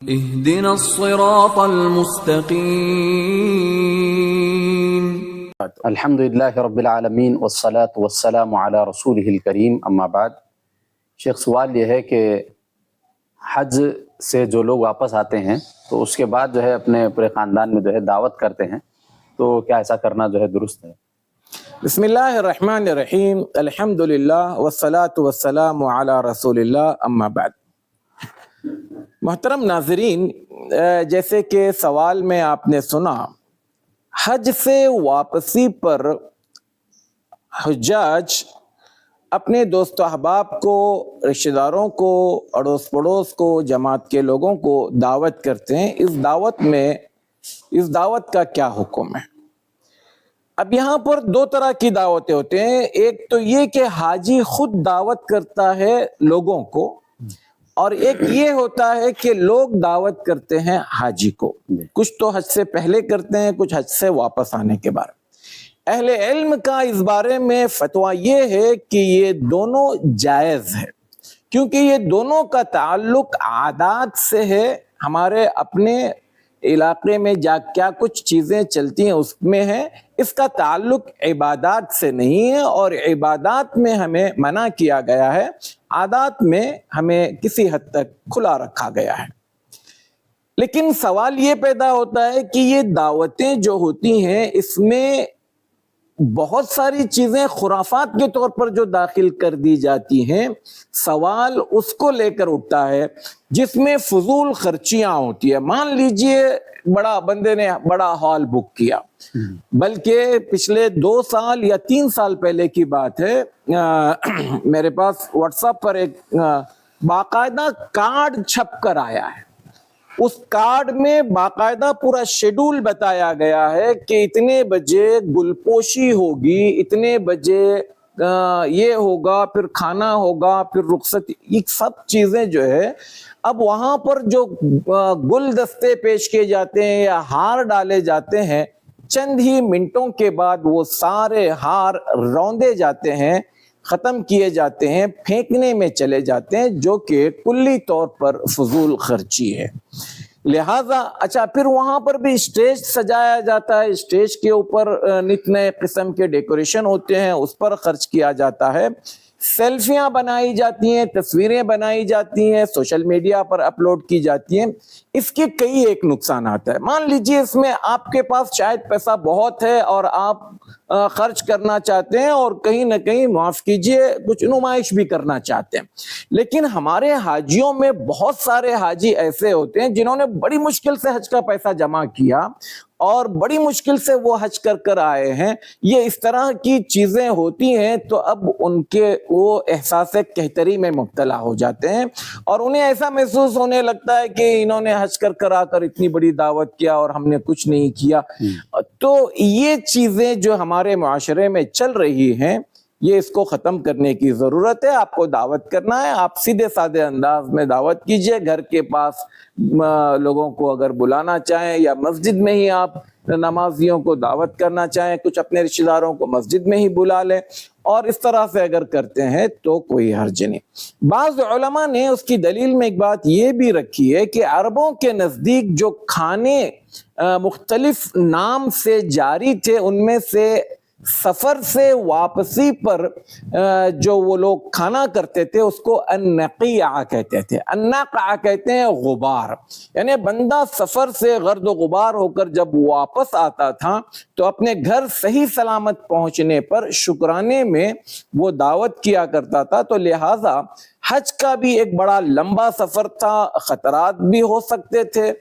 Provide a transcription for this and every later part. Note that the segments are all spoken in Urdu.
اهدنا الصراط المستقیم۔ الحمدللہ رب العالمین والصلاة والسلام علی رسولہ الکریم، اما بعد۔ شیخ، سوال یہ ہے کہ حج سے جو لوگ واپس آتے ہیں تو اس کے بعد جو ہے اپنے پورے خاندان میں جو ہے دعوت کرتے ہیں، تو کیا ایسا کرنا جو ہے درست ہے؟ بسم اللہ الرحمن الرحیم، الحمدللہ والصلاة والسلام علی رسول اللہ، اما بعد۔ محترم ناظرین، جیسے کہ سوال میں آپ نے سنا، حج سے واپسی پر حجاج اپنے دوست و احباب کو، رشتہ داروں کو، اڑوس پڑوس کو، جماعت کے لوگوں کو دعوت کرتے ہیں۔ اس دعوت کا کیا حکم ہے؟ اب یہاں پر دو طرح کی دعوتیں ہوتے ہیں۔ ایک تو یہ کہ حاجی خود دعوت کرتا ہے لوگوں کو، اور ایک یہ ہوتا ہے کہ لوگ دعوت کرتے ہیں حاجی کو۔ کچھ تو حج سے پہلے کرتے ہیں، کچھ حج سے واپس آنے کے بعد۔ اہل علم کا اس بارے میں فتویٰ یہ ہے کہ یہ دونوں جائز ہے، کیونکہ یہ دونوں کا تعلق عادات سے ہے۔ ہمارے اپنے علاقے میں کیا کچھ چیزیں چلتی ہیں اس میں ہے، اس کا تعلق عبادات سے نہیں ہے، اور عبادات میں ہمیں منع کیا گیا ہے، عادات میں ہمیں کسی حد تک کھلا رکھا گیا ہے۔ لیکن سوال یہ پیدا ہوتا ہے کہ یہ دعوتیں جو ہوتی ہیں، اس میں بہت ساری چیزیں خرافات کے طور پر جو داخل کر دی جاتی ہیں۔ سوال اس کو لے کر اٹھتا ہے جس میں فضول خرچیاں ہوتی ہیں۔ مان لیجئے بندے نے بڑا ہال بک کیا، بلکہ پچھلے 2 سال یا 3 سال پہلے کی بات ہے، میرے پاس واٹس ایپ پر ایک باقاعدہ کارڈ چھپ کر آیا ہے۔ اس کارڈ میں باقاعدہ پورا شیڈول بتایا گیا ہے کہ اتنے بجے گلپوشی ہوگی، اتنے بجے یہ ہوگا، پھر کھانا ہوگا، پھر رخصت، یہ سب چیزیں جو ہے۔ اب وہاں پر جو گلدستے پیش کیے جاتے ہیں یا ہار ڈالے جاتے ہیں، چند ہی منٹوں کے بعد وہ سارے ہار روندے جاتے ہیں، ختم کیے جاتے ہیں، پھینکنے میں چلے جاتے ہیں، جو کہ کلی طور پر فضول خرچی ہے۔ لہٰذا اچھا، پھر وہاں پر بھی اسٹیج سجایا جاتا ہے، اسٹیج کے اوپر نت نئے قسم کے ڈیکوریشن ہوتے ہیں، اس پر خرچ کیا جاتا ہے، سیلفیاں بنائی جاتی ہیں، تصویریں بنائی جاتی ہیں، سوشل میڈیا پر اپلوڈ کی جاتی ہیں۔ اس کے کئی ایک نقصانات ہیں۔ مان لیجئے اس میں آپ کے پاس شاید پیسہ بہت ہے اور آپ خرچ کرنا چاہتے ہیں، اور کہیں نہ کہیں معاف کیجئے کچھ نمائش بھی کرنا چاہتے ہیں، لیکن ہمارے حاجیوں میں بہت سارے حاجی ایسے ہوتے ہیں جنہوں نے بڑی مشکل سے حج کا پیسہ جمع کیا اور بڑی مشکل سے وہ حج کر آئے ہیں۔ یہ اس طرح کی چیزیں ہوتی ہیں تو اب ان کے وہ احساس قہتری میں مبتلا ہو جاتے ہیں، اور انہیں ایسا محسوس ہونے لگتا ہے کہ انہوں نے حج کر آ کر اتنی بڑی دعوت کیا اور ہم نے کچھ نہیں کیا۔ تو یہ چیزیں جو ہمارے معاشرے میں چل رہی ہیں، یہ اس کو ختم کرنے کی ضرورت ہے۔ آپ کو دعوت کرنا ہے، آپ سیدھے سادے انداز میں دعوت کیجئے۔ گھر کے پاس لوگوں کو اگر بلانا چاہیں، یا مسجد میں ہی آپ نمازیوں کو دعوت کرنا چاہیں، کچھ اپنے رشتہ داروں کو مسجد میں ہی بلا لیں، اور اس طرح سے اگر کرتے ہیں تو کوئی حرج نہیں۔ بعض علماء نے اس کی دلیل میں ایک بات یہ بھی رکھی ہے کہ عربوں کے نزدیک جو کھانے مختلف نام سے جاری تھے، ان میں سے سفر سے واپسی پر جو وہ لوگ کھانا کرتے تھے اس کو النقیعہ کہتے تھے۔ النقع کہتے ہیں غبار، یعنی بندہ سفر سے گرد و غبار ہو کر جب واپس آتا تھا تو اپنے گھر صحیح سلامت پہنچنے پر شکرانے میں وہ دعوت کیا کرتا تھا۔ تو لہٰذا حج کا بھی ایک بڑا لمبا سفر تھا، خطرات بھی ہو سکتے تھے،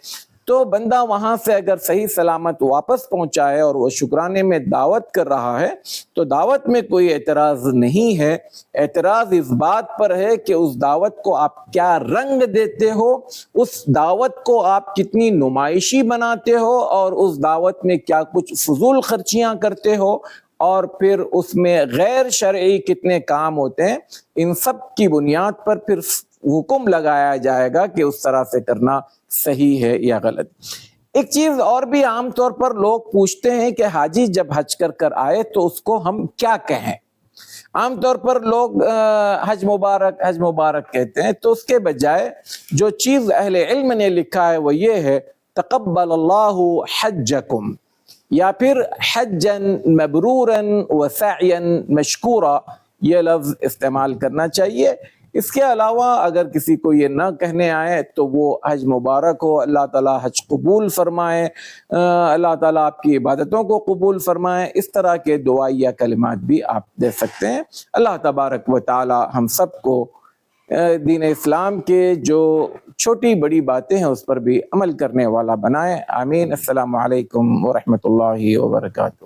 تو بندہ وہاں سے اگر صحیح سلامت واپس پہنچا ہے اور وہ شکرانے میں دعوت کر رہا ہے تو دعوت میں کوئی اعتراض نہیں ہے۔ اعتراض اس بات پر ہے کہ اس دعوت کو آپ کیا رنگ دیتے ہو، اس دعوت کو آپ کتنی نمائشی بناتے ہو، اور اس دعوت میں کیا کچھ فضول خرچیاں کرتے ہو، اور پھر اس میں غیر شرعی کتنے کام ہوتے ہیں۔ ان سب کی بنیاد پر پھر حکم لگایا جائے گا کہ اس طرح سے کرنا صحیح ہے یا غلط۔ ایک چیز اور بھی عام طور پر لوگ پوچھتے ہیں کہ حاجی جب حج کر آئے تو اس کو ہم کیا کہیں۔ عام طور پر لوگ حج مبارک کہتے ہیں، تو اس کے بجائے جو چیز اہل علم نے لکھا ہے وہ یہ ہے تقبل اللہ حجکم، یا پھر حجا مبرورا وسعیا مشکورا، یہ لفظ استعمال کرنا چاہیے۔ اس کے علاوہ اگر کسی کو یہ نہ کہنے آئے تو وہ حج مبارک ہو، اللہ تعالیٰ حج قبول فرمائے، اللہ تعالیٰ آپ کی عبادتوں کو قبول فرمائے، اس طرح کے دعائیہ کلمات بھی آپ دے سکتے ہیں۔ اللہ تبارک و تعالیٰ ہم سب کو دین اسلام کے جو چھوٹی بڑی باتیں ہیں اس پر بھی عمل کرنے والا بنائے، آمین۔ السلام علیکم ورحمۃ اللہ وبرکاتہ۔